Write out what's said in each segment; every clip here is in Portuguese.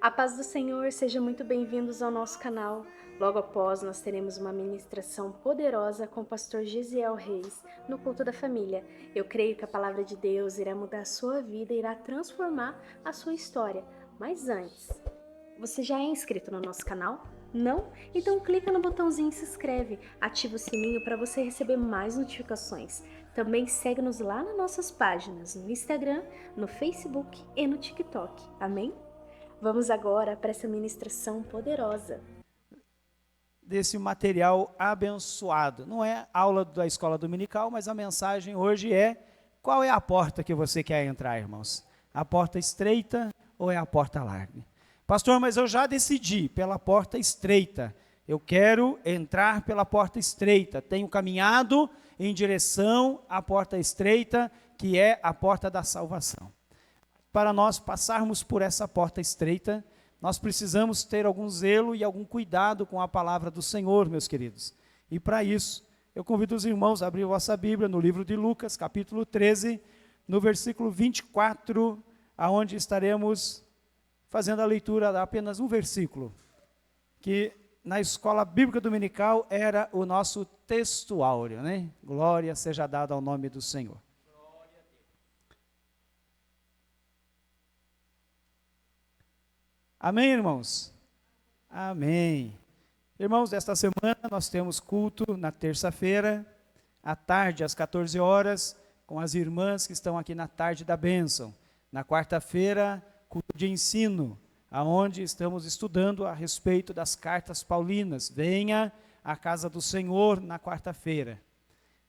A paz do Senhor, sejam muito bem-vindos ao nosso canal. Logo após, nós teremos uma ministração poderosa com o pastor Gisiel Reis no Culto da Família. Eu creio que a palavra de Deus irá mudar a sua vida, irá transformar a sua história. Mas antes, você já é inscrito no nosso canal? Não? Então clica no botãozinho se inscreve, ativa o sininho para você receber mais notificações. Também segue-nos lá nas nossas páginas, no Instagram, no Facebook e no TikTok. Amém? Vamos agora para essa ministração poderosa. Desse material abençoado. Não é aula da escola dominical, mas a mensagem hoje é: qual é a porta que você quer entrar, irmãos? A porta estreita ou é a porta larga? Pastor, mas eu já decidi pela porta estreita. Eu quero entrar pela porta estreita. Tenho caminhado em direção à porta estreita, que é a porta da salvação. Para nós passarmos por essa porta estreita, nós precisamos ter algum zelo e algum cuidado com a palavra do Senhor, meus queridos. E para isso, eu convido os irmãos a abrir vossa Bíblia no livro de Lucas, capítulo 13, no versículo 24, aonde estaremos fazendo a leitura de apenas um versículo, que na escola bíblica dominical era o nosso texto áureo, né? Glória seja dada ao nome do Senhor. Amém, irmãos? Amém. Irmãos, esta semana nós temos culto na terça-feira, à tarde, às 14 horas, com as irmãs que estão aqui na tarde da bênção. Na quarta-feira, culto de ensino, aonde estamos estudando a respeito das cartas paulinas. Venha à casa do Senhor na quarta-feira.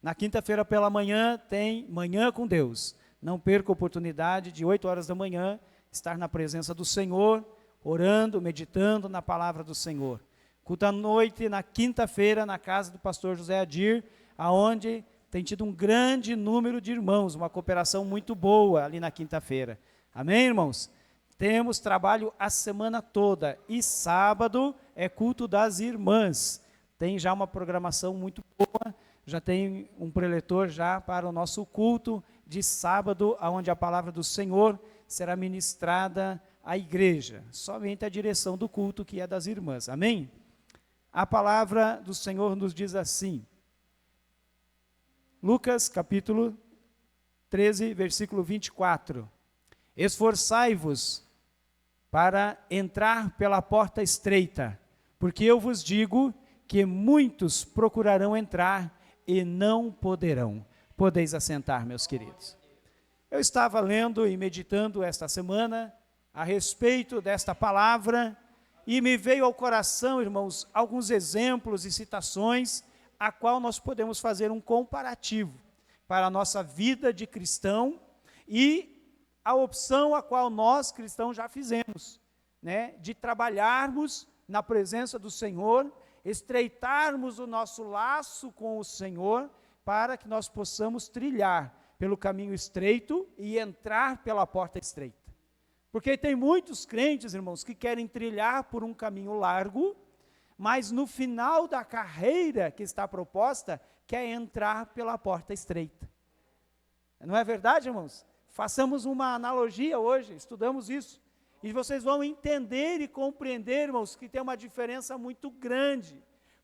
Na quinta-feira pela manhã tem Manhã com Deus. Não perca a oportunidade de 8 horas da manhã estar na presença do Senhor, orando, meditando na palavra do Senhor. Culto à noite, na quinta-feira, na casa do pastor José Adir, aonde tem tido um grande número de irmãos, uma cooperação muito boa ali na quinta-feira. Amém, irmãos? Temos trabalho a semana toda, e sábado é culto das irmãs. Tem já uma programação muito boa, já tem um preletor já para o nosso culto de sábado, onde a palavra do Senhor será ministrada à igreja, somente a direção do culto que é das irmãs, amém? A palavra do Senhor nos diz assim, Lucas capítulo 13, versículo 24, esforçai-vos para entrar pela porta estreita, porque eu vos digo que muitos procurarão entrar e não poderão. Podeis assentar, meus queridos. Eu estava lendo e meditando esta semana a respeito desta palavra, e me veio ao coração, irmãos, alguns exemplos e citações, a qual nós podemos fazer um comparativo para a nossa vida de cristão e a opção a qual nós, cristãos, já fizemos, né, de trabalharmos na presença do Senhor, estreitarmos o nosso laço com o Senhor, para que nós possamos trilhar pelo caminho estreito e entrar pela porta estreita. Porque tem muitos crentes, irmãos, que querem trilhar por um caminho largo, mas no final da carreira que está proposta, quer entrar pela porta estreita. Não é verdade, irmãos? Façamos uma analogia hoje, estudamos isso, e vocês vão entender e compreender, irmãos, que tem uma diferença muito grande,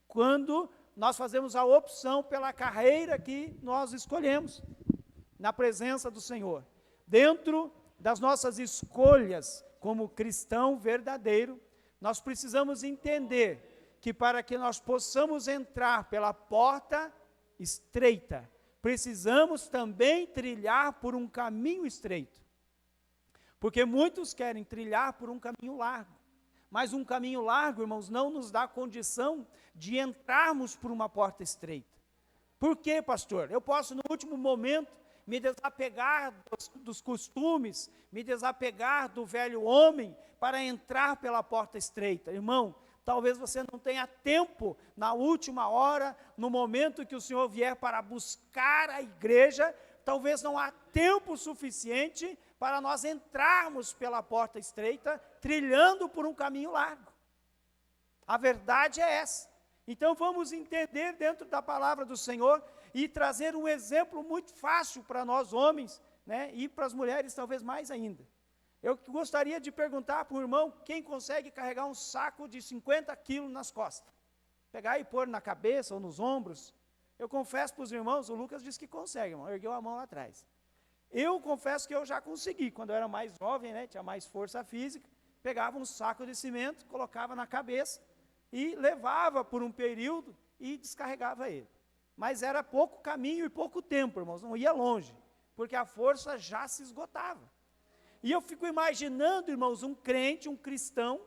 quando nós fazemos a opção pela carreira que nós escolhemos, na presença do Senhor. Dentro das nossas escolhas como cristão verdadeiro, nós precisamos entender que para que nós possamos entrar pela porta estreita, precisamos também trilhar por um caminho estreito. Porque muitos querem trilhar por um caminho largo, mas um caminho largo, irmãos, não nos dá condição de entrarmos por uma porta estreita. Por quê, pastor? Eu posso, no último momento, me desapegar dos costumes, me desapegar do velho homem para entrar pela porta estreita. Irmão, talvez você não tenha tempo na última hora, no momento que o Senhor vier para buscar a igreja, talvez não há tempo suficiente para nós entrarmos pela porta estreita, trilhando por um caminho largo. A verdade é essa. Então vamos entender dentro da palavra do Senhor e trazer um exemplo muito fácil para nós homens, né, e para as mulheres talvez mais ainda. Eu gostaria de perguntar para o irmão quem consegue carregar um saco de 50 quilos nas costas. Pegar e pôr na cabeça ou nos ombros. Eu confesso para os irmãos, o Lucas disse que consegue, irmão, ergueu a mão lá atrás. Eu confesso que eu já consegui, quando eu era mais jovem, né, tinha mais força física, pegava um saco de cimento, colocava na cabeça e levava por um período e descarregava ele. Mas era pouco caminho e pouco tempo, irmãos, não ia longe, porque a força já se esgotava. E eu fico imaginando, irmãos, um crente, um cristão,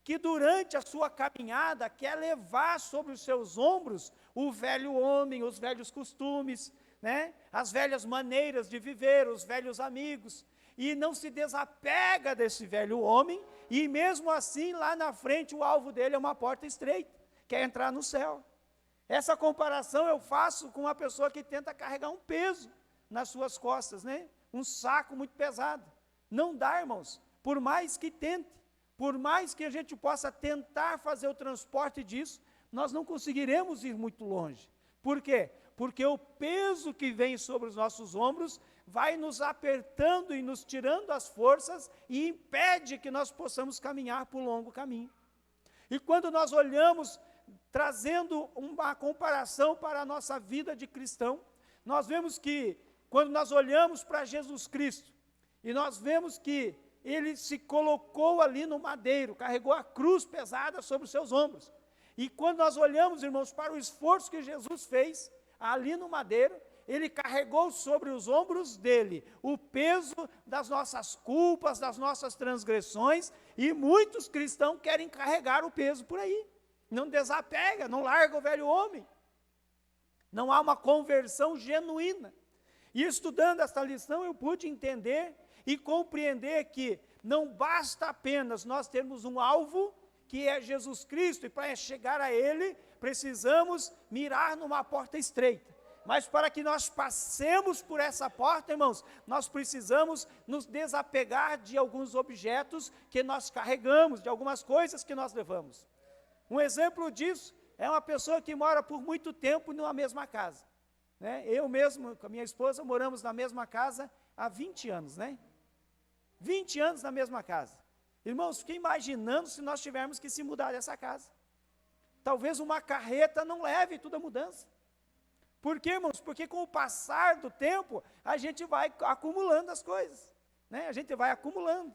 que durante a sua caminhada quer levar sobre os seus ombros o velho homem, os velhos costumes, né? As velhas maneiras de viver, os velhos amigos, e não se desapega desse velho homem, e mesmo assim, lá na frente, o alvo dele é uma porta estreita, quer entrar no céu. Essa comparação eu faço com uma pessoa que tenta carregar um peso nas suas costas, né? Um saco muito pesado. Não dá, irmãos, por mais que tente, por mais que a gente possa tentar fazer o transporte disso, nós não conseguiremos ir muito longe. Por quê? Porque o peso que vem sobre os nossos ombros vai nos apertando e nos tirando as forças e impede que nós possamos caminhar por um longo caminho. E quando nós olhamos, trazendo uma comparação para a nossa vida de cristão, nós vemos que, quando nós olhamos para Jesus Cristo, e nós vemos que ele se colocou ali no madeiro, carregou a cruz pesada sobre os seus ombros. E quando nós olhamos, irmãos, para o esforço que Jesus fez ali no madeiro, ele carregou sobre os ombros dele o peso das nossas culpas, das nossas transgressões, e muitos cristãos querem carregar o peso por aí. Não desapega, não larga o velho homem. Não há uma conversão genuína. E estudando esta lição, eu pude entender e compreender que não basta apenas nós termos um alvo, que é Jesus Cristo, e para chegar a Ele, precisamos mirar numa porta estreita. Mas para que nós passemos por essa porta, irmãos, nós precisamos nos desapegar de alguns objetos que nós carregamos, de algumas coisas que nós levamos. Um exemplo disso é uma pessoa que mora por muito tempo numa mesma casa, né? Eu mesmo, com a minha esposa, moramos na mesma casa há 20 anos, né? 20 anos na mesma casa. Irmãos, fiquei imaginando se nós tivermos que se mudar dessa casa. Talvez uma carreta não leve toda a mudança. Por quê, irmãos? Porque com o passar do tempo, a gente vai acumulando as coisas, né? A gente vai acumulando.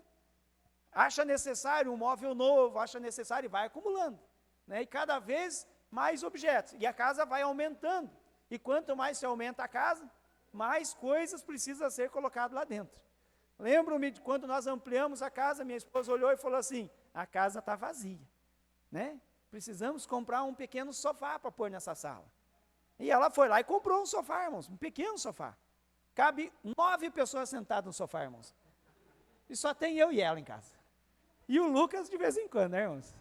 Acha necessário um móvel novo, acha necessário e vai acumulando, né? E cada vez mais objetos. E a casa vai aumentando. E quanto mais se aumenta a casa, mais coisas precisam ser colocadas lá dentro. Lembro-me de quando nós ampliamos a casa, minha esposa olhou e falou assim, a casa está vazia, né? Precisamos comprar um pequeno sofá para pôr nessa sala. E ela foi lá e comprou um sofá, irmãos, um pequeno sofá. Cabe 9 pessoas sentadas no sofá, irmãos. E só tem eu e ela em casa. E o Lucas de vez em quando, né, irmãos?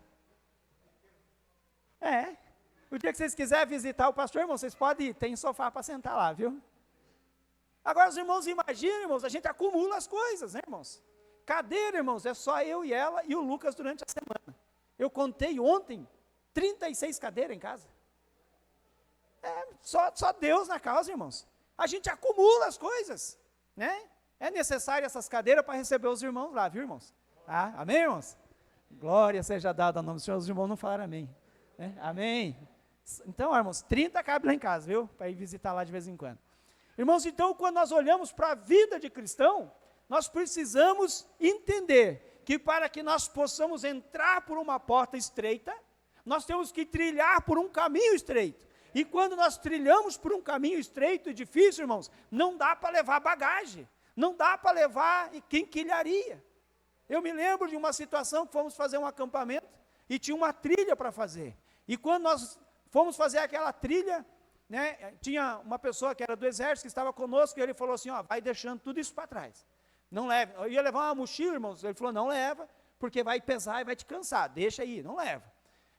O dia que vocês quiserem visitar o pastor, irmãos, vocês podem ir, tem sofá para sentar lá, viu? Agora, os irmãos, imaginem, irmãos, a gente acumula as coisas, né, irmãos? Cadeira, irmãos, é só eu e ela e o Lucas durante a semana. Eu contei ontem 36 cadeiras em casa. Só Deus na causa, irmãos. A gente acumula as coisas, né? É necessário essas cadeiras para receber os irmãos lá, viu, irmãos? Amém, irmãos? Glória seja dada ao nome do Senhor. Os irmãos não falaram amém, né? Amém. Então, irmãos, 30 cabe lá em casa, viu? Para ir visitar lá de vez em quando. Irmãos, então, quando nós olhamos para a vida de cristão, nós precisamos entender que para que nós possamos entrar por uma porta estreita, nós temos que trilhar por um caminho estreito. E quando nós trilhamos por um caminho estreito e difícil, irmãos, não dá para levar bagagem, não dá para levar quinquilharia. Eu me lembro de uma situação que fomos fazer um acampamento e tinha uma trilha para fazer. E quando nós fomos fazer aquela trilha, né, tinha uma pessoa que era do exército que estava conosco e ele falou assim, vai deixando tudo isso para trás. Não leve. Eu ia levar uma mochila, irmãos, ele falou, não leva, porque vai pesar e vai te cansar, deixa aí, não leva.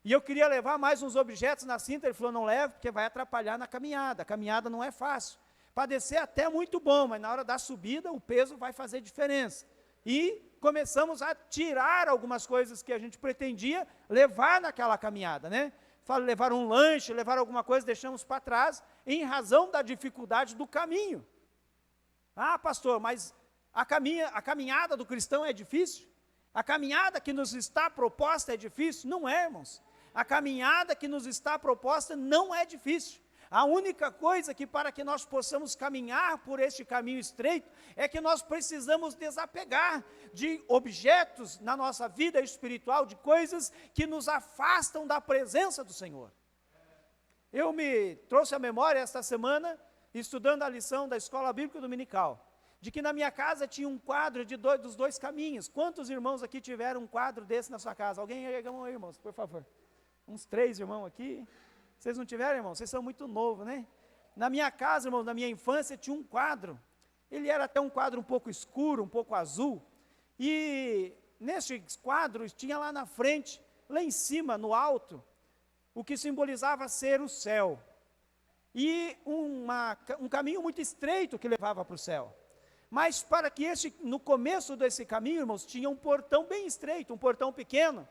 E eu queria levar mais uns objetos na cinta, ele falou, não leve, porque vai atrapalhar na caminhada, a caminhada não é fácil. Para descer até é muito bom, mas na hora da subida o peso vai fazer diferença. E começamos a tirar algumas coisas que a gente pretendia levar naquela caminhada, né? Levar um lanche, levar alguma coisa, deixamos para trás, em razão da dificuldade do caminho. Pastor, mas A caminhada do cristão é difícil? A caminhada que nos está proposta é difícil? Não é, irmãos. A caminhada que nos está proposta não é difícil. A única coisa que para que nós possamos caminhar por este caminho estreito é que nós precisamos desapegar de objetos na nossa vida espiritual, de coisas que nos afastam da presença do Senhor. Eu me trouxe à memória esta semana, estudando a lição da Escola Bíblica Dominical, de que na minha casa tinha um quadro dos dois caminhos. Quantos irmãos aqui tiveram um quadro desse na sua casa? Alguém erga a mão aí, irmãos, por favor. Uns 3 irmãos aqui. Vocês não tiveram, irmãos? Vocês são muito novos, né? Na minha casa, irmãos, na minha infância, tinha um quadro. Ele era até um quadro um pouco escuro, um pouco azul. E nesse quadro tinha lá na frente, lá em cima, no alto, o que simbolizava ser o céu. E um caminho muito estreito que levava para o céu. Mas para que no começo desse caminho, irmãos, tinha um portão bem estreito, um portão pequeno,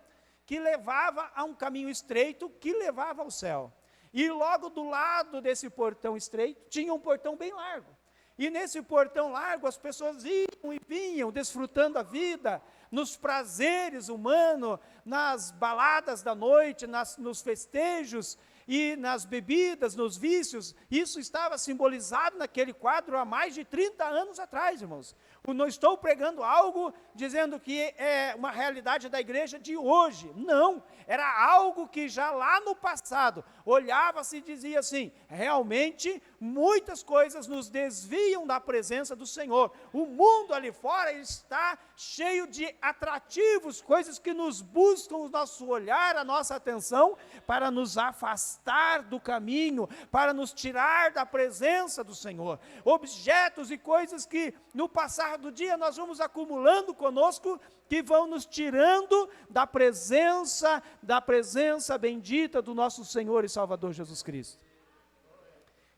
que levava a um caminho estreito que levava ao céu. E logo do lado desse portão estreito, tinha um portão bem largo. E nesse portão largo, as pessoas iam e vinham, desfrutando a vida, nos prazeres humanos, nas baladas da noite, nos festejos, e nas bebidas, nos vícios. Isso estava simbolizado naquele quadro há mais de 30 anos atrás, irmãos. Eu não estou pregando algo dizendo que é uma realidade da igreja de hoje. Não, era algo que já lá no passado olhava-se e dizia assim: realmente muitas coisas nos desviam da presença do Senhor. O mundo ali fora está cheio de atrativos, coisas que nos buscam o nosso olhar, a nossa atenção, para nos afastar do caminho, para nos tirar da presença do Senhor. Objetos e coisas que no passar do dia nós vamos acumulando conosco, que vão nos tirando da presença bendita do nosso Senhor e Salvador Jesus Cristo.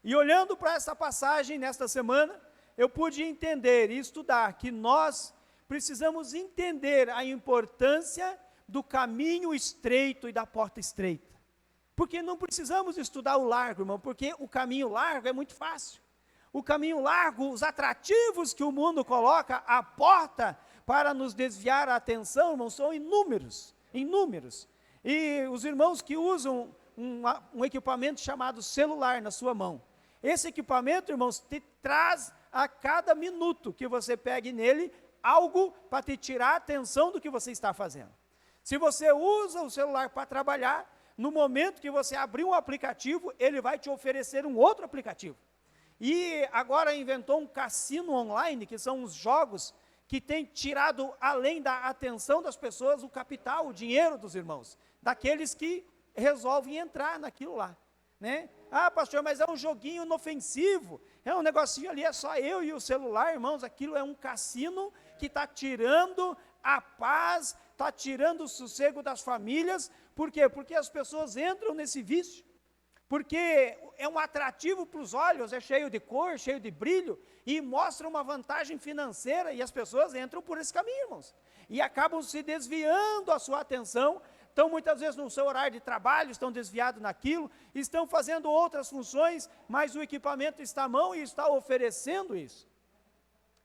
E olhando para essa passagem nesta semana, eu pude entender e estudar que nós precisamos entender a importância do caminho estreito e da porta estreita. Porque não precisamos estudar o largo, irmão, porque o caminho largo é muito fácil. O caminho largo, os atrativos que o mundo coloca à porta para nos desviar a atenção, irmão, são inúmeros. E os irmãos que usam um equipamento chamado celular na sua mão, esse equipamento, irmãos, te traz a cada minuto que você pegue nele algo para te tirar a atenção do que você está fazendo. Se você usa o celular para trabalhar, no momento que você abrir um aplicativo, ele vai te oferecer um outro aplicativo. E agora inventou um cassino online, que são os jogos que têm tirado, além da atenção das pessoas, o capital, o dinheiro dos irmãos, daqueles que resolvem entrar naquilo lá, né? Ah, pastor, mas é um joguinho inofensivo, é um negocinho ali, é só eu e o celular, irmãos. Aquilo é um cassino que está tirando a paz, está tirando o sossego das famílias. Por quê? Porque as pessoas entram nesse vício, porque é um atrativo para os olhos, é cheio de cor, cheio de brilho, e mostra uma vantagem financeira, e as pessoas entram por esse caminho, irmãos, e acabam se desviando a sua atenção. Estão muitas vezes no seu horário de trabalho, estão desviados naquilo, estão fazendo outras funções, mas o equipamento está à mão e está oferecendo isso.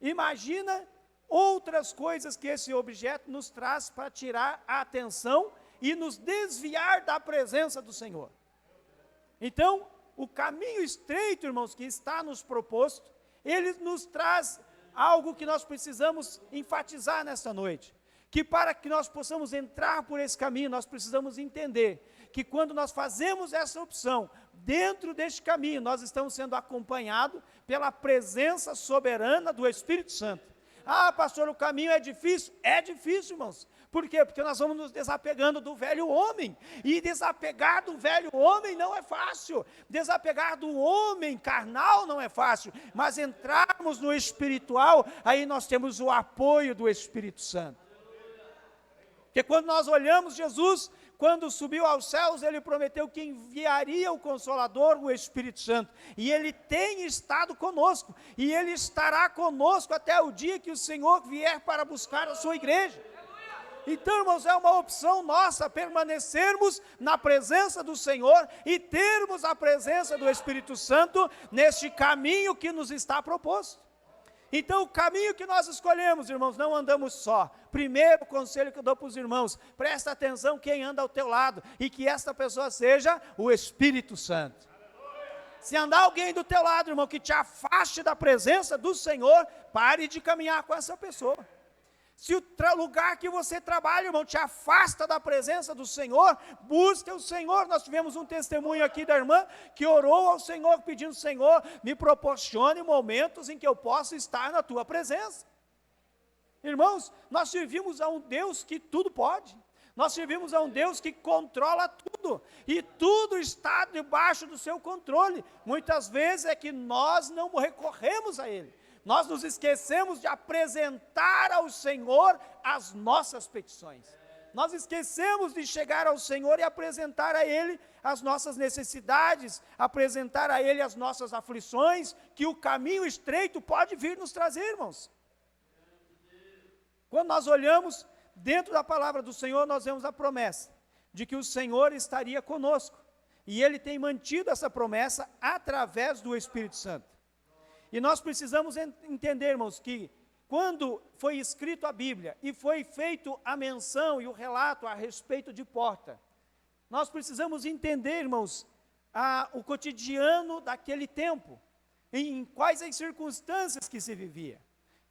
Imagina outras coisas que esse objeto nos traz para tirar a atenção e nos desviar da presença do Senhor. Então, o caminho estreito, irmãos, que está nos proposto, ele nos traz algo que nós precisamos enfatizar nesta noite. Que para que nós possamos entrar por esse caminho, nós precisamos entender que quando nós fazemos essa opção, dentro deste caminho, nós estamos sendo acompanhados pela presença soberana do Espírito Santo. Ah, pastor, o caminho é difícil? É difícil, irmãos. Por quê? Porque nós vamos nos desapegando do velho homem. E desapegar do velho homem não é fácil. Desapegar do homem carnal não é fácil. Mas entrarmos no espiritual, aí nós temos o apoio do Espírito Santo. Porque quando nós olhamos Jesus, quando subiu aos céus, ele prometeu que enviaria o Consolador, o Espírito Santo. E ele tem estado conosco. E ele estará conosco até o dia que o Senhor vier para buscar a sua igreja. Então, irmãos, é uma opção nossa permanecermos na presença do Senhor e termos a presença do Espírito Santo neste caminho que nos está proposto. Então, o caminho que nós escolhemos, irmãos, não andamos só. Primeiro conselho que eu dou para os irmãos, presta atenção quem anda ao teu lado, e que esta pessoa seja o Espírito Santo. Se andar alguém do teu lado, irmão, que te afaste da presença do Senhor, pare de caminhar com essa pessoa. Se o lugar que você trabalha, irmão, te afasta da presença do Senhor, busque o Senhor. Nós tivemos um testemunho aqui da irmã que orou ao Senhor, pedindo: Senhor, me proporcione momentos em que eu possa estar na tua presença. Irmãos, nós servimos a um Deus que tudo pode. Nós servimos a um Deus que controla tudo, e tudo está debaixo do seu controle. Muitas vezes é que nós não recorremos a Ele. Nós nos esquecemos de apresentar ao Senhor as nossas petições. Nós esquecemos de chegar ao Senhor e apresentar a Ele as nossas necessidades, apresentar a Ele as nossas aflições, que o caminho estreito pode vir nos trazer, irmãos. Quando nós olhamos dentro da palavra do Senhor, nós vemos a promessa de que o Senhor estaria conosco. E Ele tem mantido essa promessa através do Espírito Santo. E nós precisamos entender, irmãos, que quando foi escrito a Bíblia e foi feito a menção e o relato a respeito de porta, nós precisamos entender, irmãos, o cotidiano daquele tempo, em quais as circunstâncias que se vivia.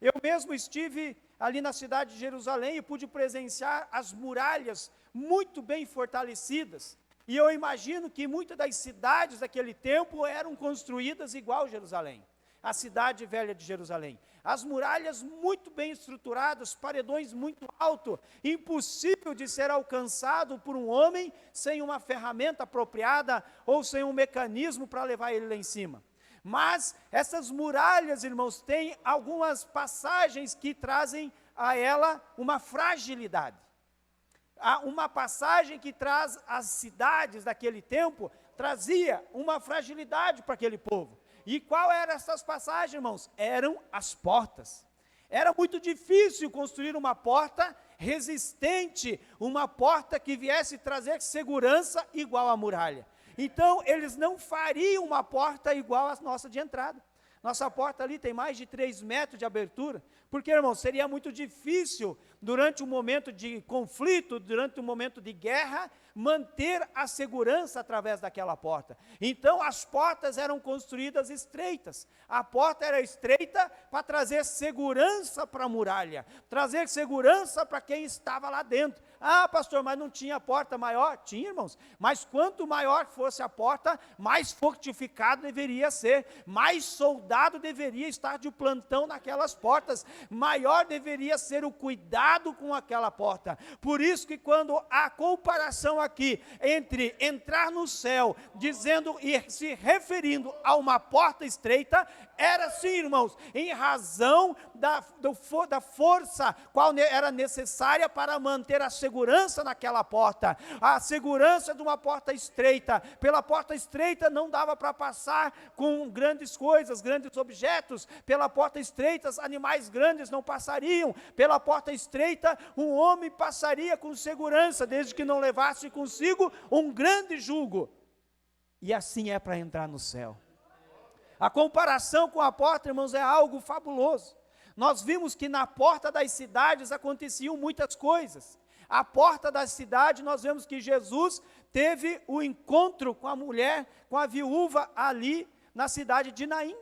Eu mesmo estive ali na cidade de Jerusalém e pude presenciar as muralhas muito bem fortalecidas. E eu imagino que muitas das cidades daquele tempo eram construídas igual Jerusalém. A cidade velha de Jerusalém. As muralhas muito bem estruturadas, paredões muito altos, impossível de ser alcançado por um homem sem uma ferramenta apropriada ou sem um mecanismo para levar ele lá em cima. Mas essas muralhas, irmãos, têm algumas passagens que trazem a ela uma fragilidade. Há uma passagem que traz as cidades daquele tempo, trazia uma fragilidade para aquele povo. E qual eram essas passagens, irmãos? Eram as portas. Era muito difícil construir uma porta resistente, uma porta que viesse trazer segurança igual à muralha. Então, eles não fariam uma porta igual à nossa de entrada. Nossa porta ali tem mais de 3 metros de abertura, porque, irmãos, seria muito difícil, durante um momento de conflito, durante um momento de guerra, manter a segurança através daquela porta. Então, as portas eram construídas estreitas. A porta era estreita para trazer segurança para a muralha, trazer segurança para quem estava lá dentro. Ah, pastor, mas não tinha porta maior? Tinha, irmãos, mas quanto maior fosse a porta, mais fortificado deveria ser, mais soldado deveria estar de plantão naquelas portas, maior deveria ser o cuidado com aquela porta. Por isso que quando a comparação aqui entre entrar no céu, dizendo e se referindo a uma porta estreita, era assim, irmãos, em razão da força qual era necessária para manter a segurança naquela porta, a segurança de uma porta estreita. Pela porta estreita não dava para passar com grandes coisas, grandes objetos. Pela porta estreita, animais grandes não passariam. Pela porta estreita, um homem passaria com segurança, desde que não levasse consigo um grande jugo. E assim é para entrar no céu. A comparação com a porta, irmãos, é algo fabuloso. Nós vimos que na porta das cidades aconteciam muitas coisas. A porta da cidade, nós vemos que Jesus teve o encontro com a mulher, com a viúva ali na cidade de Naim.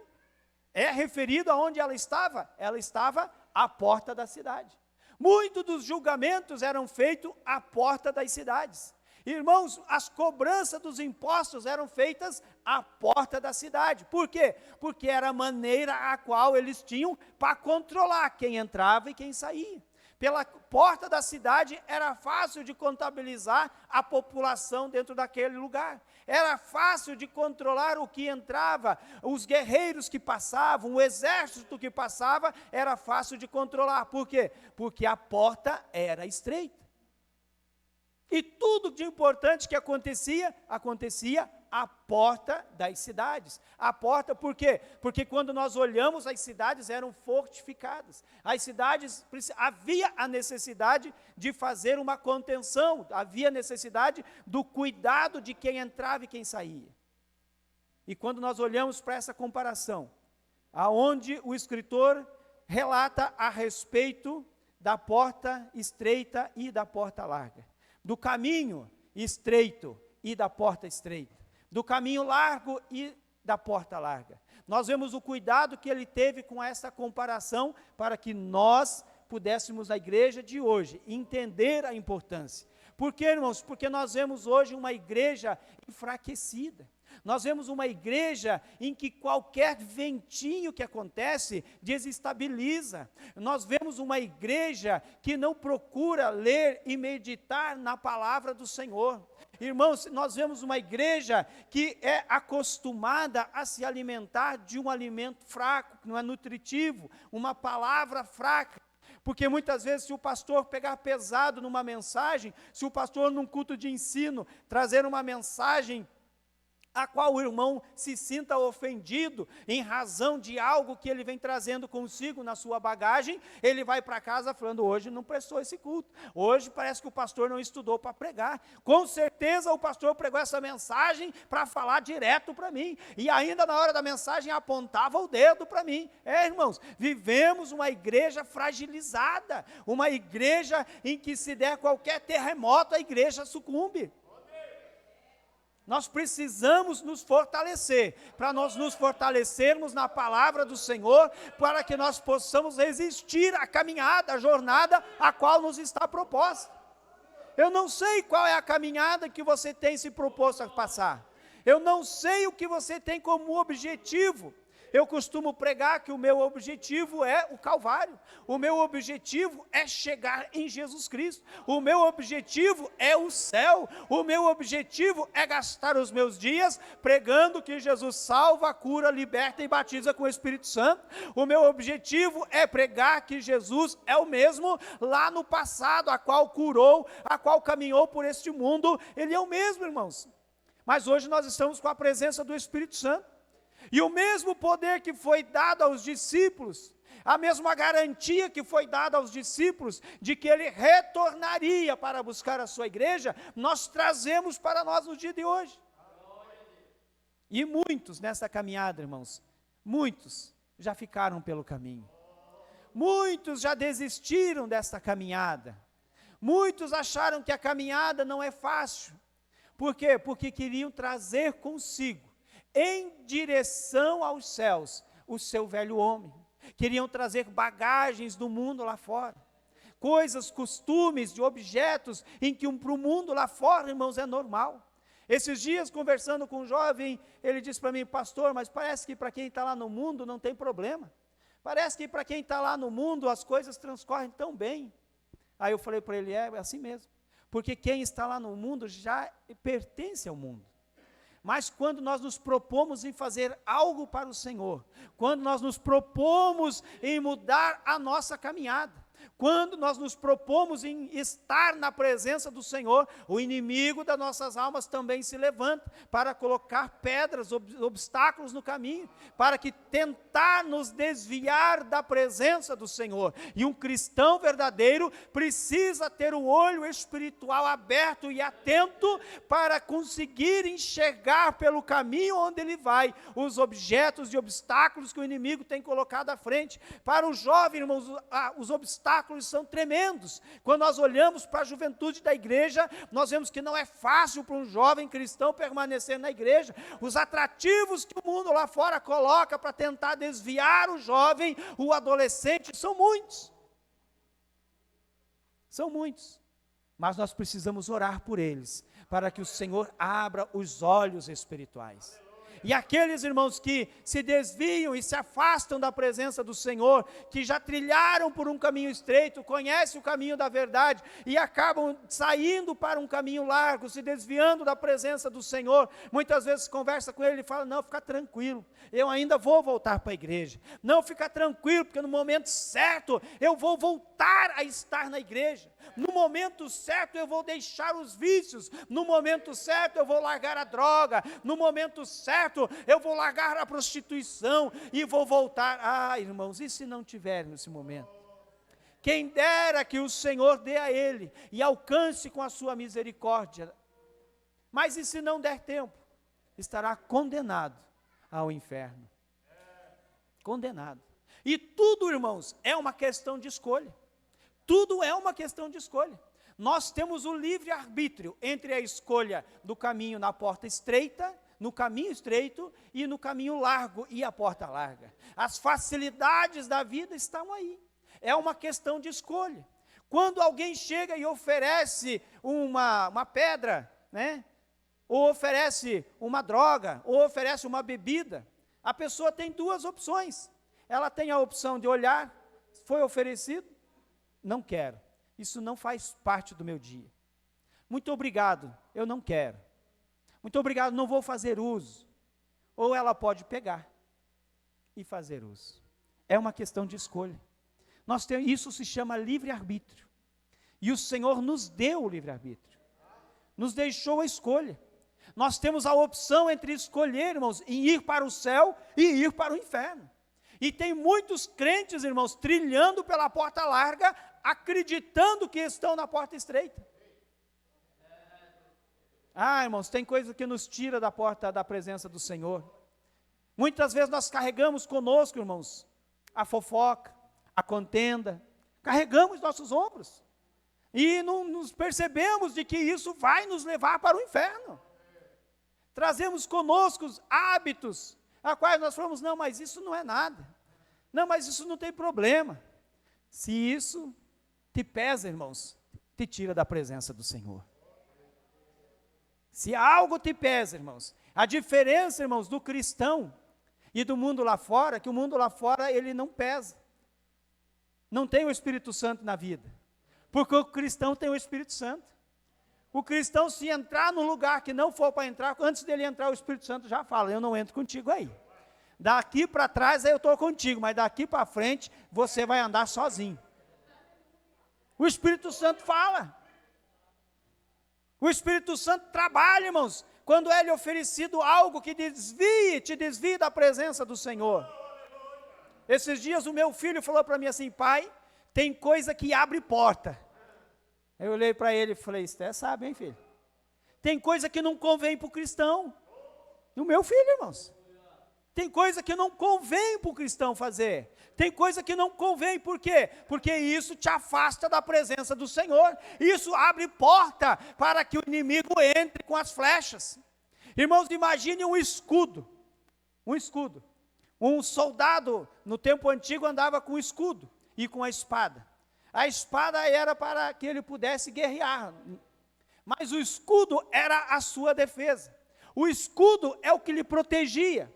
É referido aonde ela estava? Ela estava à porta da cidade. Muitos dos julgamentos eram feitos à porta das cidades. Irmãos, as cobranças dos impostos eram feitas à porta da cidade. Por quê? Porque era a maneira a qual eles tinham para controlar quem entrava e quem saía. Pela porta da cidade era fácil de contabilizar a população dentro daquele lugar. Era fácil de controlar o que entrava, os guerreiros que passavam, o exército que passava, era fácil de controlar. Por quê? Porque a porta era estreita. E tudo de importante que acontecia à porta das cidades. A porta, por quê? Porque quando nós olhamos, as cidades eram fortificadas. As cidades, havia a necessidade de fazer uma contenção, havia necessidade do cuidado de quem entrava e quem saía. E quando nós olhamos para essa comparação, aonde o escritor relata a respeito da porta estreita e da porta larga, do caminho estreito e da porta estreita, do caminho largo e da porta larga. Nós vemos o cuidado que ele teve com essa comparação para que nós pudéssemos, na igreja de hoje, entender a importância. Por quê, irmãos? Porque nós vemos hoje uma igreja enfraquecida. Nós vemos uma igreja em que qualquer ventinho que acontece desestabiliza. Nós vemos uma igreja que não procura ler e meditar na palavra do Senhor. Irmãos, nós vemos uma igreja que é acostumada a se alimentar de um alimento fraco, que não é nutritivo, uma palavra fraca. Porque muitas vezes, se o pastor pegar pesado numa mensagem, se o pastor num culto de ensino trazer uma mensagem a qual o irmão se sinta ofendido em razão de algo que ele vem trazendo consigo na sua bagagem, ele vai para casa falando, hoje não prestou esse culto, hoje parece que o pastor não estudou para pregar, com certeza o pastor pregou essa mensagem para falar direto para mim, e ainda na hora da mensagem apontava o dedo para mim. Irmãos, vivemos uma igreja fragilizada, uma igreja em que se der qualquer terremoto, a igreja sucumbe. Nós precisamos nos fortalecer, para nós nos fortalecermos na palavra do Senhor, para que nós possamos resistir à caminhada, à jornada a qual nos está proposta. Eu não sei qual é a caminhada que você tem se proposto a passar. Eu não sei o que você tem como objetivo. Eu costumo pregar que o meu objetivo é o Calvário, o meu objetivo é chegar em Jesus Cristo, o meu objetivo é o céu, o meu objetivo é gastar os meus dias pregando que Jesus salva, cura, liberta e batiza com o Espírito Santo. O meu objetivo é pregar que Jesus é o mesmo lá no passado, a qual curou, a qual caminhou por este mundo, Ele é o mesmo, irmãos. Mas hoje nós estamos com a presença do Espírito Santo. E o mesmo poder que foi dado aos discípulos, a mesma garantia que foi dada aos discípulos de que ele retornaria para buscar a sua igreja, nós trazemos para nós no dia de hoje. E muitos nessa caminhada, irmãos, muitos já ficaram pelo caminho. Muitos já desistiram dessa caminhada. Muitos acharam que a caminhada não é fácil. Por quê? Porque queriam trazer consigo, em direção aos céus, o seu velho homem. Queriam trazer bagagens do mundo lá fora, coisas, costumes, de objetos, em que para o mundo lá fora, irmãos, é normal. Esses dias, conversando com um jovem, ele disse para mim, pastor, mas parece que para quem está lá no mundo não tem problema. Parece que para quem está lá no mundo as coisas transcorrem tão bem. Aí eu falei para ele, é assim mesmo. Porque quem está lá no mundo já pertence ao mundo. Mas quando nós nos propomos em fazer algo para o Senhor, quando nós nos propomos em mudar a nossa caminhada, quando nós nos propomos em estar na presença do Senhor, o inimigo das nossas almas também se levanta para colocar pedras, obstáculos no caminho, para que tentar nos desviar da presença do Senhor. E um cristão verdadeiro precisa ter o olho espiritual aberto e atento para conseguir enxergar pelo caminho onde ele vai, os objetos e obstáculos que o inimigo tem colocado à frente. Para o jovem, irmãos, os obstáculos são tremendos. Quando nós olhamos para a juventude da igreja, nós vemos que não é fácil para um jovem cristão permanecer na igreja. Os atrativos que o mundo lá fora coloca para tentar desviar o jovem, o adolescente, são muitos. São muitos. Mas nós precisamos orar por eles, para que o Senhor abra os olhos espirituais. E aqueles irmãos que se desviam e se afastam da presença do Senhor, que já trilharam por um caminho estreito, conhecem o caminho da verdade e acabam saindo para um caminho largo, se desviando da presença do Senhor, muitas vezes conversa com ele e fala, não, fica tranquilo, eu ainda vou voltar para a igreja. Não, fica tranquilo, porque no momento certo eu vou voltar a estar na igreja. No momento certo eu vou deixar os vícios, no momento certo eu vou largar a droga, no momento certo eu vou largar a prostituição e vou voltar. Ah, irmãos, e se não tiver nesse momento? Quem dera que o Senhor dê a ele e alcance com a sua misericórdia. Mas e se não der tempo? Estará condenado ao inferno. Condenado. E tudo, irmãos, é uma questão de escolha. Tudo é uma questão de escolha. Nós temos o livre-arbítrio entre a escolha do caminho na porta estreita, no caminho estreito e no caminho largo e a porta larga. As facilidades da vida estão aí. É uma questão de escolha. Quando alguém chega e oferece uma pedra, né? Ou oferece uma droga, ou oferece uma bebida, a pessoa tem duas opções. Ela tem a opção de olhar, foi oferecido, não quero. Isso não faz parte do meu dia. Muito obrigado, eu não quero. Muito obrigado, não vou fazer uso. Ou ela pode pegar e fazer uso. É uma questão de escolha. Isso se chama livre-arbítrio. E o Senhor nos deu o livre-arbítrio. Nos deixou a escolha. Nós temos a opção entre escolher, irmãos, em ir para o céu e ir para o inferno. E tem muitos crentes, irmãos, trilhando pela porta larga, acreditando que estão na porta estreita. Irmãos, tem coisa que nos tira da porta da presença do Senhor. Muitas vezes nós carregamos conosco, irmãos, a fofoca, a contenda, carregamos nossos ombros. E não nos percebemos de que isso vai nos levar para o inferno. Trazemos conosco hábitos, a quais nós falamos, não, mas isso não é nada. Não, mas isso não tem problema. Se isso te pesa, irmãos, te tira da presença do Senhor. Se algo te pesa, irmãos, a diferença, irmãos, do cristão e do mundo lá fora, é que o mundo lá fora, ele não pesa. Não tem o Espírito Santo na vida. Porque o cristão tem o Espírito Santo. O cristão, se entrar no lugar que não for para entrar, antes dele entrar, o Espírito Santo já fala, eu não entro contigo aí. Daqui para trás, aí eu estou contigo, mas daqui para frente, você vai andar sozinho. O Espírito Santo fala. O Espírito Santo trabalha, irmãos, quando é lhe oferecido algo que te desvie da presença do Senhor. Esses dias o meu filho falou para mim assim, pai, tem coisa que abre porta. Eu olhei para ele e falei, você sabe, hein, filho? Tem coisa que não convém para o cristão. O meu filho, irmãos. Tem coisa que não convém para o cristão fazer. Tem coisa que não convém, por quê? Porque isso te afasta da presença do Senhor. Isso abre porta para que o inimigo entre com as flechas. Irmãos, imagine um escudo. Um escudo. Um soldado, no tempo antigo, andava com escudo e com a espada. A espada era para que ele pudesse guerrear, mas o escudo era a sua defesa. O escudo é o que lhe protegia.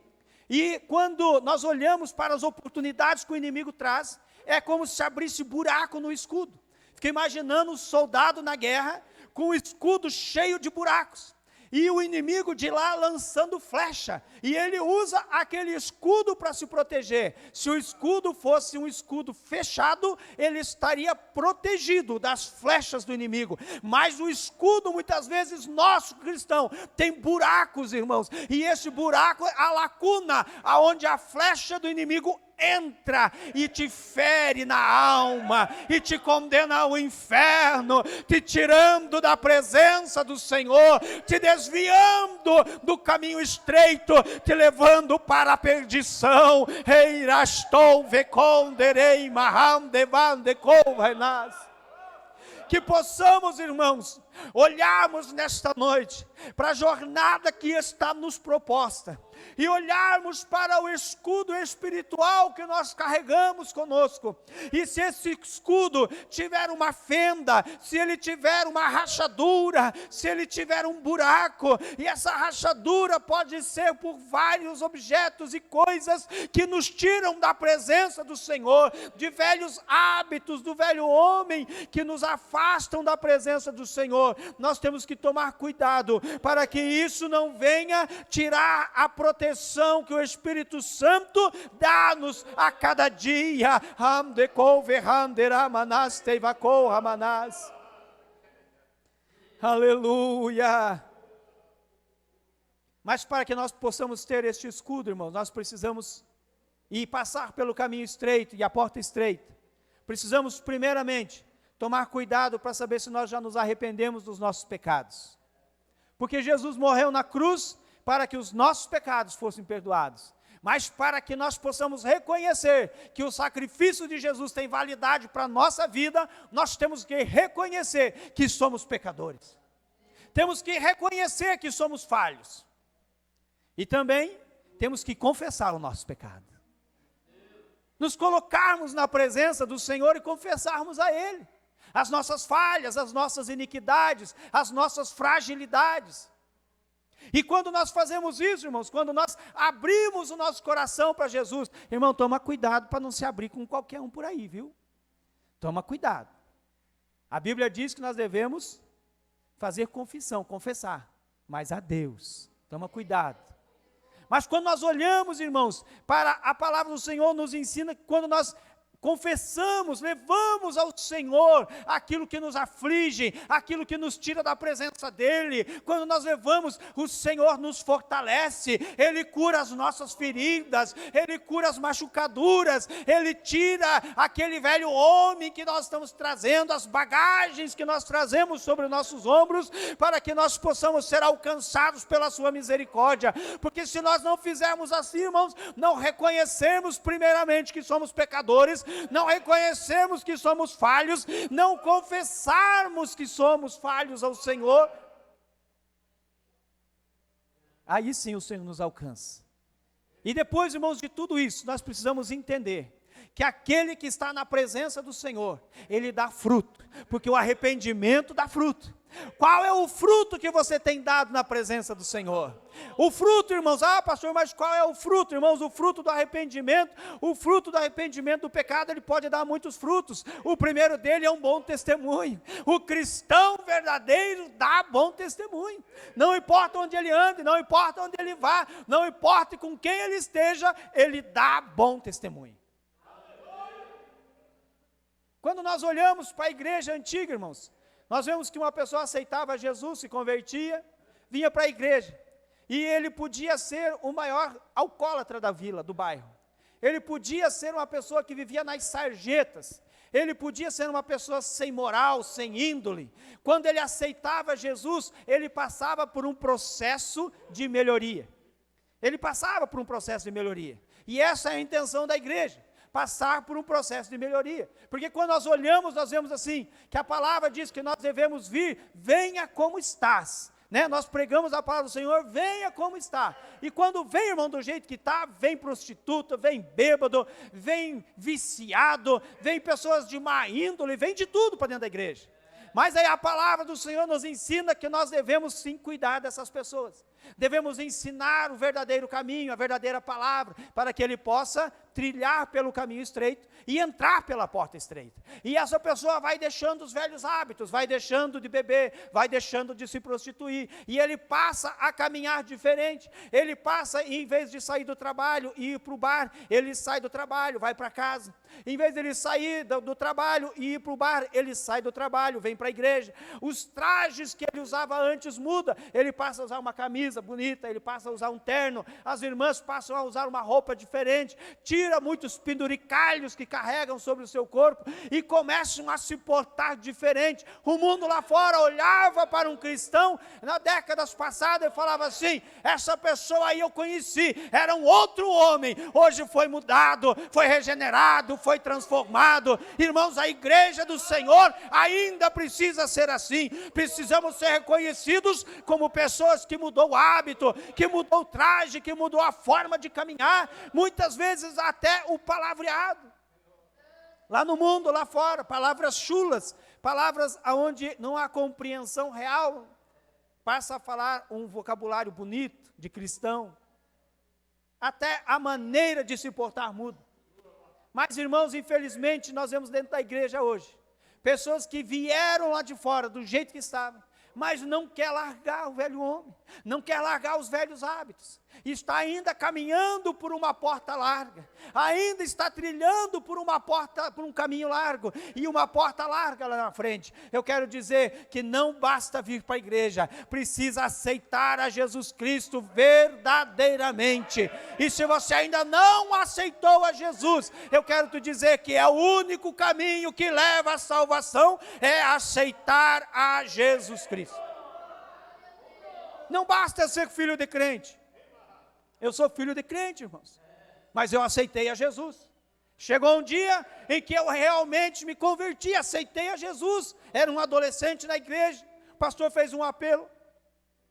E quando nós olhamos para as oportunidades que o inimigo traz, é como se abrisse buraco no escudo. Fiquei imaginando um soldado na guerra com o escudo cheio de buracos. E o inimigo de lá lançando flecha, e ele usa aquele escudo para se proteger. Se o escudo fosse um escudo fechado, ele estaria protegido das flechas do inimigo. Mas o escudo, muitas vezes, nosso cristão, tem buracos, irmãos, e esse buraco é a lacuna, aonde a flecha do inimigo entra e te fere na alma, e te condena ao inferno, te tirando da presença do Senhor, te desviando do caminho estreito, te levando para a perdição. Que possamos, irmãos, olharmos nesta noite para a jornada que está nos proposta, e olharmos para o escudo espiritual que nós carregamos conosco, e se esse escudo tiver uma fenda, se ele tiver uma rachadura, se ele tiver um buraco, e essa rachadura pode ser por vários objetos e coisas que nos tiram da presença do Senhor, de velhos hábitos do velho homem que nos afastam da presença do Senhor, nós temos que tomar cuidado para que isso não venha tirar a proteção que o Espírito Santo dá-nos a cada dia. Aleluia! Mas para que nós possamos ter este escudo, irmãos, nós precisamos ir passar pelo caminho estreito e a porta estreita. Precisamos, primeiramente, tomar cuidado para saber se nós já nos arrependemos dos nossos pecados. Porque Jesus morreu na cruz para que os nossos pecados fossem perdoados. mas para que nós possamos reconhecer que o sacrifício de Jesus tem validade para a nossa vida, nós temos que reconhecer que somos pecadores. Temos que reconhecer que somos falhos. E também temos que confessar o nosso pecado. Nos colocarmos na presença do Senhor e confessarmos a Ele as nossas falhas, as nossas iniquidades, as nossas fragilidades. E quando nós fazemos isso, irmãos, quando nós abrimos o nosso coração para Jesus, irmão, toma cuidado para não se abrir com qualquer um por aí, viu? Toma cuidado. A Bíblia diz que nós devemos fazer confissão, confessar, mas a Deus. Toma cuidado. Mas quando nós olhamos, irmãos, para a palavra do Senhor, nos ensina que quando nós confessamos, levamos ao Senhor aquilo que nos aflige, aquilo que nos tira da presença dEle. Quando nós levamos, o Senhor nos fortalece, Ele cura as nossas feridas, Ele cura as machucaduras, Ele tira aquele velho homem que nós estamos trazendo, as bagagens que nós trazemos sobre os nossos ombros, para que nós possamos ser alcançados pela sua misericórdia. Porque se nós não fizermos assim, irmãos, não reconhecermos primeiramente que somos pecadores, não reconhecermos que somos falhos, não confessarmos que somos falhos ao Senhor, aí sim o Senhor nos alcança. E depois, irmãos, de tudo isso, nós precisamos entender que aquele que está na presença do Senhor, ele dá fruto, porque o arrependimento dá fruto. Qual é o fruto que você tem dado na presença do Senhor? O fruto, irmãos, pastor, mas qual é o fruto, irmãos? O fruto do arrependimento do pecado, ele pode dar muitos frutos. O primeiro dele é um bom testemunho. O cristão verdadeiro dá bom testemunho. Não importa onde ele ande, não importa onde ele vá, não importa com quem ele esteja, ele dá bom testemunho. Quando nós olhamos para a igreja antiga, irmãos, nós vemos que uma pessoa aceitava Jesus, se convertia, vinha para a igreja, e ele podia ser o maior alcoólatra da vila, do bairro. Ele podia ser uma pessoa que vivia nas sarjetas, ele podia ser uma pessoa sem moral, sem índole. Quando ele aceitava Jesus, ele passava por um processo de melhoria. E essa é a intenção da igreja. Passar por um processo de melhoria, porque quando nós olhamos, nós vemos assim, que a palavra diz que nós devemos vir, venha como estás, né? Nós pregamos a palavra do Senhor, venha como está, e quando vem, irmão, do jeito que está, vem prostituta, vem bêbado, vem viciado, vem pessoas de má índole, vem de tudo para dentro da igreja. Mas aí a palavra do Senhor nos ensina que nós devemos sim cuidar dessas pessoas, devemos ensinar o verdadeiro caminho, a verdadeira palavra, para que ele possa trilhar pelo caminho estreito e entrar pela porta estreita. E essa pessoa vai deixando os velhos hábitos, vai deixando de beber, vai deixando de se prostituir, e ele passa a caminhar diferente. Ele passa, em vez de sair do trabalho e ir para o bar, ele sai do trabalho, vai para casa. Em vez de ele sair do trabalho e ir para o bar, ele sai do trabalho, vem para a igreja. Os trajes que ele usava antes muda, ele passa a usar uma camisa bonita, ele passa a usar um terno, as irmãs passam a usar uma roupa diferente, tira muitos penduricalhos que carregam sobre o seu corpo e começam a se portar diferente. O mundo lá fora olhava para um cristão na décadas passadas e falava assim: essa pessoa aí eu conheci, era um outro homem, hoje foi mudado, foi regenerado, foi transformado. Irmãos, a igreja do Senhor ainda precisa ser assim. Precisamos ser reconhecidos como pessoas que mudou o hábito, que mudou o traje, que mudou a forma de caminhar, muitas vezes até o palavreado. Lá no mundo, lá fora, palavras chulas, palavras onde não há compreensão real, passa a falar um vocabulário bonito, de cristão. Até a maneira de se portar muda. Mas, irmãos, infelizmente, nós vemos dentro da igreja hoje, pessoas que vieram lá de fora, do jeito que estavam, mas não quer largar o velho homem, não quer largar os velhos hábitos, está ainda caminhando por uma porta larga, ainda está trilhando por um caminho largo, e uma porta larga lá na frente. Eu quero dizer que não basta vir para a igreja, precisa aceitar a Jesus Cristo verdadeiramente, e se você ainda não aceitou a Jesus, eu quero te dizer que é o único caminho que leva à salvação, é aceitar a Jesus Cristo. Não basta ser filho de crente. Eu sou filho de crente, irmãos. mas eu aceitei a Jesus. Chegou um dia em que eu realmente me converti, aceitei a Jesus. Era um adolescente na igreja, o pastor fez um apelo,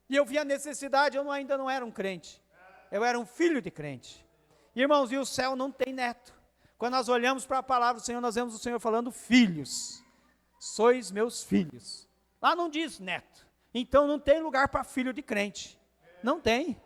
e eu vi a necessidade, eu ainda não era um crente, eu era um filho de crente. Irmãos, e o céu não tem neto. Quando nós olhamos para a palavra do Senhor, nós vemos o Senhor falando: filhos, sois meus filhos. Lá não diz neto, então não tem lugar para filho de crente, não tem.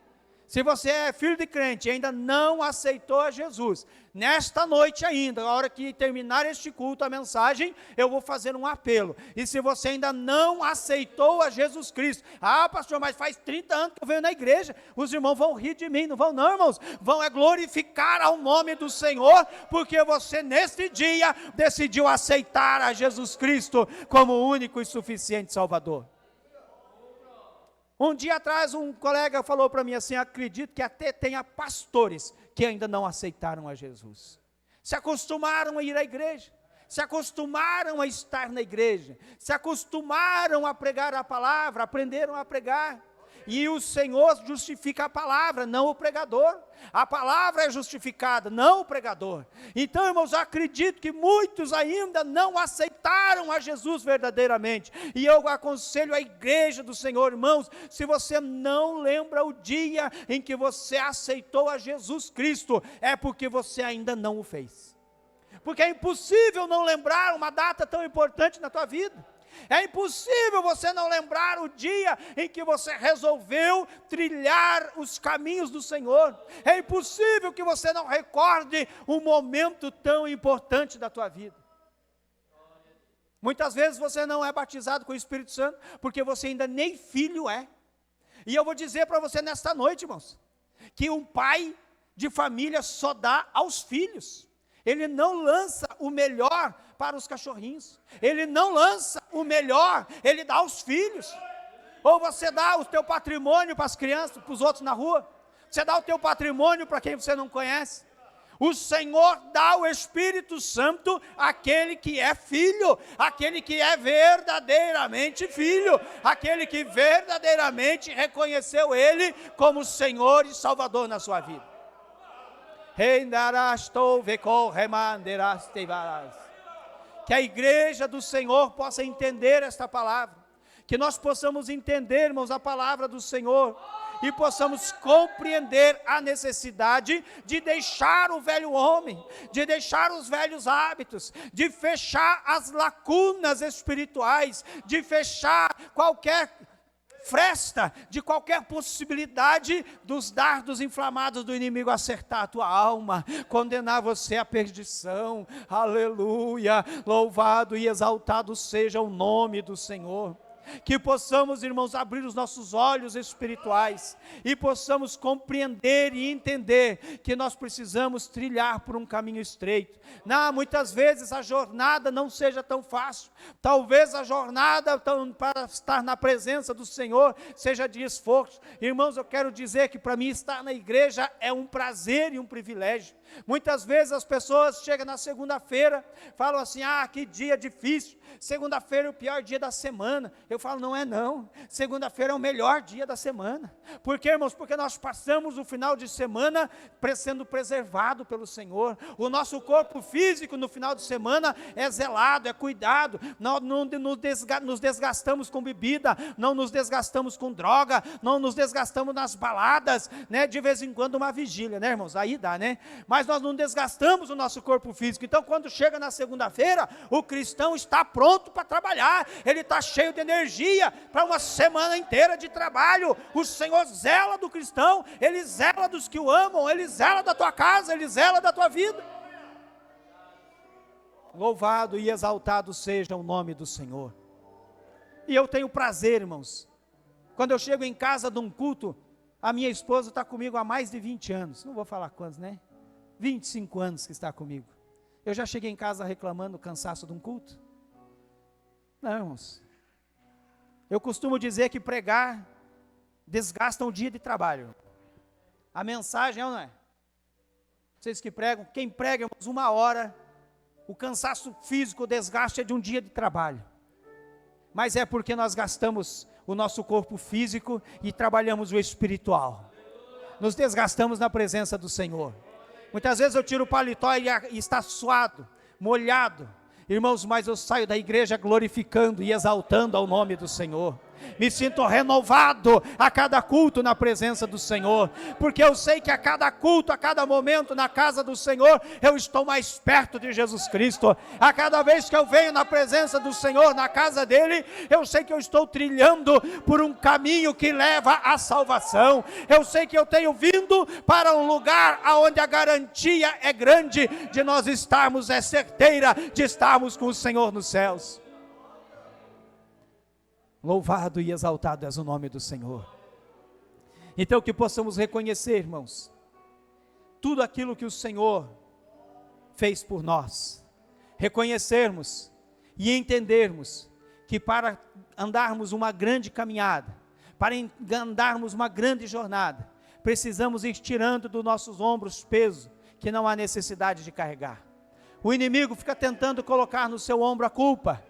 Se você é filho de crente e ainda não aceitou a Jesus, nesta noite ainda, na hora que terminar este culto, a mensagem, eu vou fazer um apelo. E se você ainda não aceitou a Jesus Cristo, pastor, mas faz 30 anos que eu venho na igreja, os irmãos vão rir de mim, não vão não, irmãos? Vão glorificar ao nome do Senhor, porque você neste dia decidiu aceitar a Jesus Cristo como o único e suficiente Salvador. Um dia atrás um colega falou para mim assim: acredito que até tenha pastores que ainda não aceitaram a Jesus. Se acostumaram a ir à igreja, se acostumaram a estar na igreja, se acostumaram a pregar a palavra, aprenderam a pregar. E o Senhor justifica a palavra, não o pregador. A palavra é justificada, não o pregador. Então, irmãos, eu acredito que muitos ainda não aceitaram a Jesus verdadeiramente. E eu aconselho a igreja do Senhor, irmãos, se você não lembra o dia em que você aceitou a Jesus Cristo, é porque você ainda não o fez. Porque é impossível não lembrar uma data tão importante na tua vida. É impossível você não lembrar o dia em que você resolveu trilhar os caminhos do Senhor. É impossível que você não recorde um momento tão importante da tua vida. Muitas vezes você não é batizado com o Espírito Santo, porque você ainda nem filho é. E eu vou dizer para você nesta noite, irmãos, que um pai de família só dá aos filhos. Ele não lança o melhor para os cachorrinhos. Ele não lança o melhor, ele dá aos filhos. Ou você dá o teu patrimônio para as crianças, para os outros na rua. Você dá o teu patrimônio para quem você não conhece. O Senhor dá o Espírito Santo àquele que é filho, àquele que é verdadeiramente filho, àquele que verdadeiramente reconheceu Ele como Senhor e Salvador na sua vida. Que a igreja do Senhor possa entender esta palavra, que nós possamos entender, irmãos, a palavra do Senhor, e possamos compreender a necessidade de deixar o velho homem, de deixar os velhos hábitos, de fechar as lacunas espirituais, de fechar qualquer fresta de qualquer possibilidade dos dardos inflamados do inimigo acertar a tua alma, condenar você à perdição. Aleluia, louvado e exaltado seja o nome do Senhor. Que possamos, irmãos, abrir os nossos olhos espirituais e possamos compreender e entender que nós precisamos trilhar por um caminho estreito. Muitas vezes a jornada não seja tão fácil, talvez a jornada para estar na presença do Senhor seja de esforço. Irmãos, eu quero dizer que para mim estar na igreja é um prazer e um privilégio. Muitas vezes as pessoas chegam na segunda-feira, falam assim: que dia difícil, segunda-feira é o pior dia da semana. Eu falo: não é não, segunda-feira é o melhor dia da semana. Por quê, irmãos? Porque nós passamos o final de semana sendo preservado pelo Senhor. O nosso corpo físico no final de semana é zelado, é cuidado. Nós não nos desgastamos com bebida, não nos desgastamos com droga, não nos desgastamos nas baladas, né? De vez em quando uma vigília, né, irmãos? Aí dá, né? Mas nós não desgastamos o nosso corpo físico. Então, quando chega na segunda-feira, o cristão está pronto para trabalhar, ele está cheio de energia para uma semana inteira de trabalho. O Senhor zela do cristão, Ele zela dos que o amam, Ele zela da tua casa, Ele zela da tua vida. Louvado e exaltado seja o nome do Senhor. E eu tenho prazer, irmãos, quando eu chego em casa de um culto, a minha esposa está comigo há mais de 20 anos, não vou falar quantos, né? 25 anos que está comigo. Eu já cheguei em casa reclamando do cansaço de um culto? Não, irmãos. Eu costumo dizer que pregar desgasta um dia de trabalho. A mensagem é ou não é? Vocês que pregam, quem prega, irmãos, 1 hora, o cansaço físico, o desgaste é de um dia de trabalho. Mas é porque nós gastamos o nosso corpo físico e trabalhamos o espiritual. Nos desgastamos na presença do Senhor. Muitas vezes eu tiro o paletó e está suado, molhado. Irmãos, mas eu saio da igreja glorificando e exaltando ao nome do Senhor. Me sinto renovado a cada culto na presença do Senhor, porque eu sei que a cada culto, a cada momento na casa do Senhor, eu estou mais perto de Jesus Cristo. A cada vez que eu venho na presença do Senhor, na casa dele, eu sei que eu estou trilhando por um caminho que leva à salvação. Eu sei que eu tenho vindo para um lugar onde a garantia é grande de nós estarmos, é certeira de estarmos com o Senhor nos céus. Louvado e exaltado és o nome do Senhor. Então que possamos reconhecer, irmãos, tudo aquilo que o Senhor fez por nós. Reconhecermos e entendermos que para andarmos uma grande caminhada, para andarmos uma grande jornada, precisamos ir tirando dos nossos ombros peso que não há necessidade de carregar. O inimigo fica tentando colocar no seu ombro a culpa.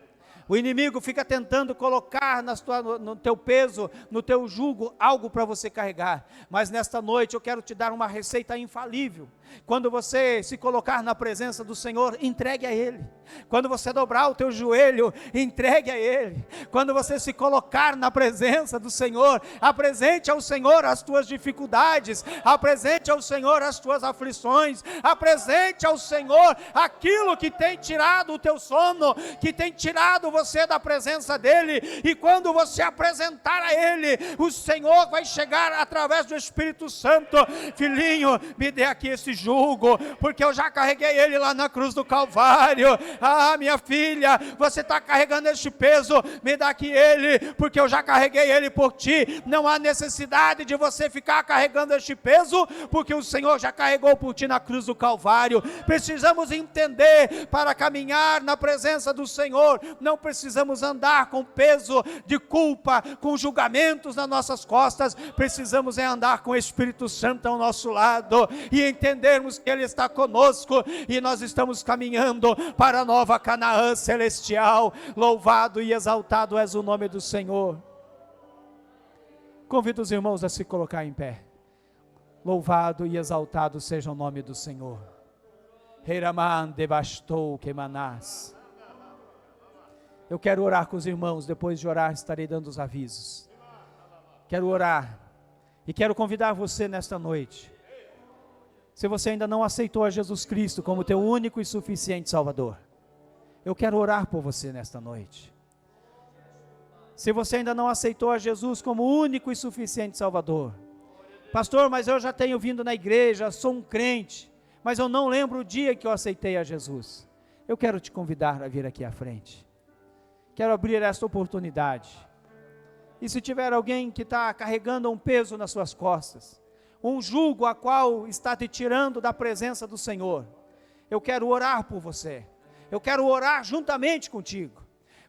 O inimigo fica tentando colocar no teu peso, no teu jugo, algo para você carregar. Mas nesta noite eu quero te dar uma receita infalível. Quando você se colocar na presença do Senhor, entregue a Ele. Quando você dobrar o teu joelho, entregue a Ele. Quando você se colocar na presença do Senhor, apresente ao Senhor as tuas dificuldades, apresente ao Senhor as tuas aflições, apresente ao Senhor aquilo que tem tirado o teu sono, que tem tirado você da presença dEle, e quando você apresentar a Ele, o Senhor vai chegar através do Espírito Santo. Filhinho, me dê aqui esse jugo, porque eu já carreguei ele lá na cruz do Calvário. Ah, minha filha, você está carregando este peso, me dá aqui ele, porque eu já carreguei ele por ti. Não há necessidade de você ficar carregando este peso, porque o Senhor já carregou por ti na cruz do Calvário. Precisamos entender, para caminhar na presença do Senhor, não precisamos andar com peso de culpa, com julgamentos nas nossas costas. Precisamos andar com o Espírito Santo ao nosso lado e entendermos que Ele está conosco e nós estamos caminhando para a nova Canaã celestial. Louvado e exaltado és o nome do Senhor. Convido os irmãos a se colocar em pé. Louvado e exaltado seja o nome do Senhor. Reiraman debastou que manás. Eu quero orar com os irmãos. Depois de orar estarei dando os avisos. Quero orar e quero convidar você nesta noite. Se você ainda não aceitou a Jesus Cristo como teu único e suficiente Salvador, eu quero orar por você nesta noite. Se você ainda não aceitou a Jesus como único e suficiente Salvador, pastor, mas eu já tenho vindo na igreja, sou um crente, mas eu não lembro o dia que eu aceitei a Jesus. Eu quero te convidar a vir aqui à frente. Quero abrir esta oportunidade. E se tiver alguém que está carregando um peso nas suas costas, um jugo a qual está te tirando da presença do Senhor, eu quero orar por você. Eu quero orar juntamente contigo,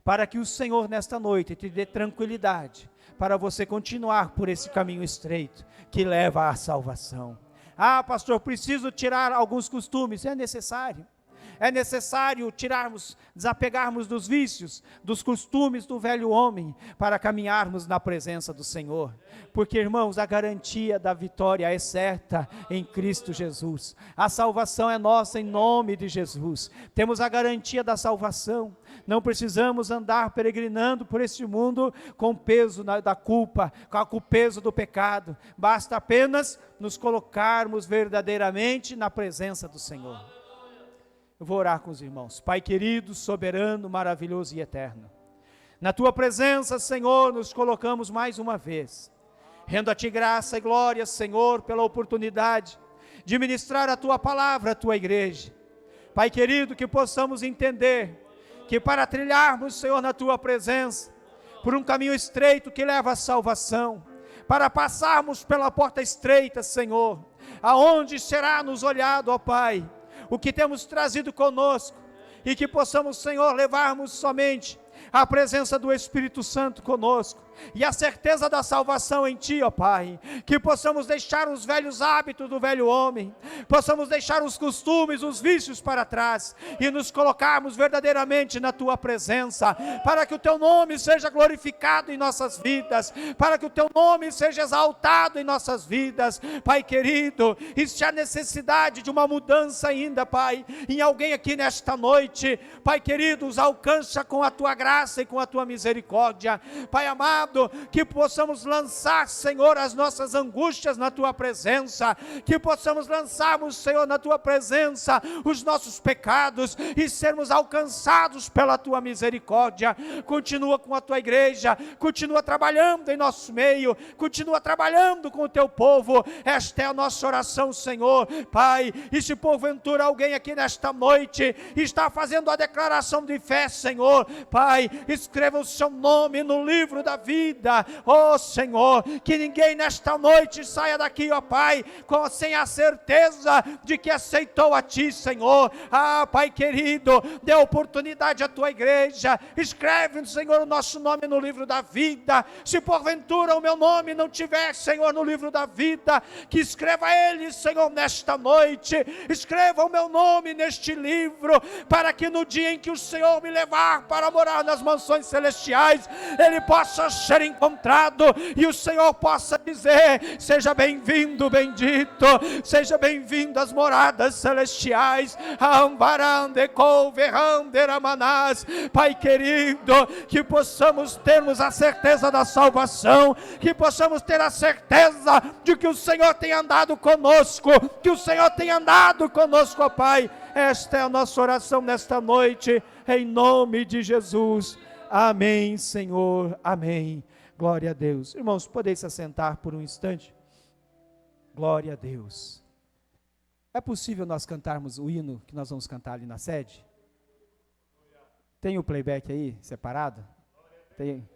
para que o Senhor nesta noite te dê tranquilidade, para você continuar por esse caminho estreito, que leva à salvação. Ah, pastor, preciso tirar alguns costumes. É necessário. É necessário desapegarmos dos vícios, dos costumes do velho homem, para caminharmos na presença do Senhor. Porque, irmãos, a garantia da vitória é certa em Cristo Jesus. A salvação é nossa em nome de Jesus. Temos a garantia da salvação. Não precisamos andar peregrinando por este mundo com o peso da culpa, com o peso do pecado. Basta apenas nos colocarmos verdadeiramente na presença do Senhor. Eu vou orar com os irmãos. Pai querido, soberano, maravilhoso e eterno, na Tua presença, Senhor, nos colocamos mais uma vez, rendo a Ti graça e glória, Senhor, pela oportunidade de ministrar a Tua palavra à Tua igreja. Pai querido, que possamos entender que para trilharmos, Senhor, na Tua presença, por um caminho estreito que leva à salvação, para passarmos pela porta estreita, Senhor, aonde será nos olhado, ó Pai, o que temos trazido conosco, e que possamos, Senhor, levarmos somente a presença do Espírito Santo conosco, e a certeza da salvação em Ti, ó Pai, que possamos deixar os velhos hábitos do velho homem, possamos deixar os costumes, os vícios para trás, e nos colocarmos verdadeiramente na Tua presença, para que o Teu nome seja glorificado em nossas vidas, para que o Teu nome seja exaltado em nossas vidas, Pai querido. E se há necessidade de uma mudança ainda, Pai, em alguém aqui nesta noite, Pai querido, os alcança com a Tua graça e com a Tua misericórdia, Pai amado, que possamos lançar, Senhor, as nossas angústias na Tua presença, que possamos lançarmos, Senhor, na Tua presença, os nossos pecados, e sermos alcançados pela Tua misericórdia. Continua com a Tua igreja, continua trabalhando em nosso meio, continua trabalhando com o Teu povo. Esta é a nossa oração, Senhor, Pai. E se porventura alguém aqui nesta noite está fazendo a declaração de fé, Senhor, Pai, escreva o seu nome no livro da vida, ó Senhor, que ninguém nesta noite saia daqui, ó Pai, sem a certeza de que aceitou a Ti, Senhor. Pai querido, dê oportunidade à Tua igreja, escreve, Senhor, o nosso nome no livro da vida. Se porventura o meu nome não tiver, Senhor, no livro da vida, que escreva ele, Senhor, nesta noite, escreva o meu nome neste livro, para que no dia em que o Senhor me levar para morar nas mansões celestiais, ele possa ser encontrado, e o Senhor possa dizer: seja bem-vindo, bendito, seja bem-vindo às moradas celestiais. Pai querido, que possamos termos a certeza da salvação, que possamos ter a certeza de que o Senhor tem andado conosco, que o Senhor tem andado conosco, ó Pai. Esta é a nossa oração nesta noite, em nome de Jesus. Amém, Senhor, amém. Glória a Deus. Irmãos, podeis se assentar por um instante? Glória a Deus. É possível nós cantarmos o hino que nós vamos cantar ali na sede? Tem o playback aí, separado? Tem.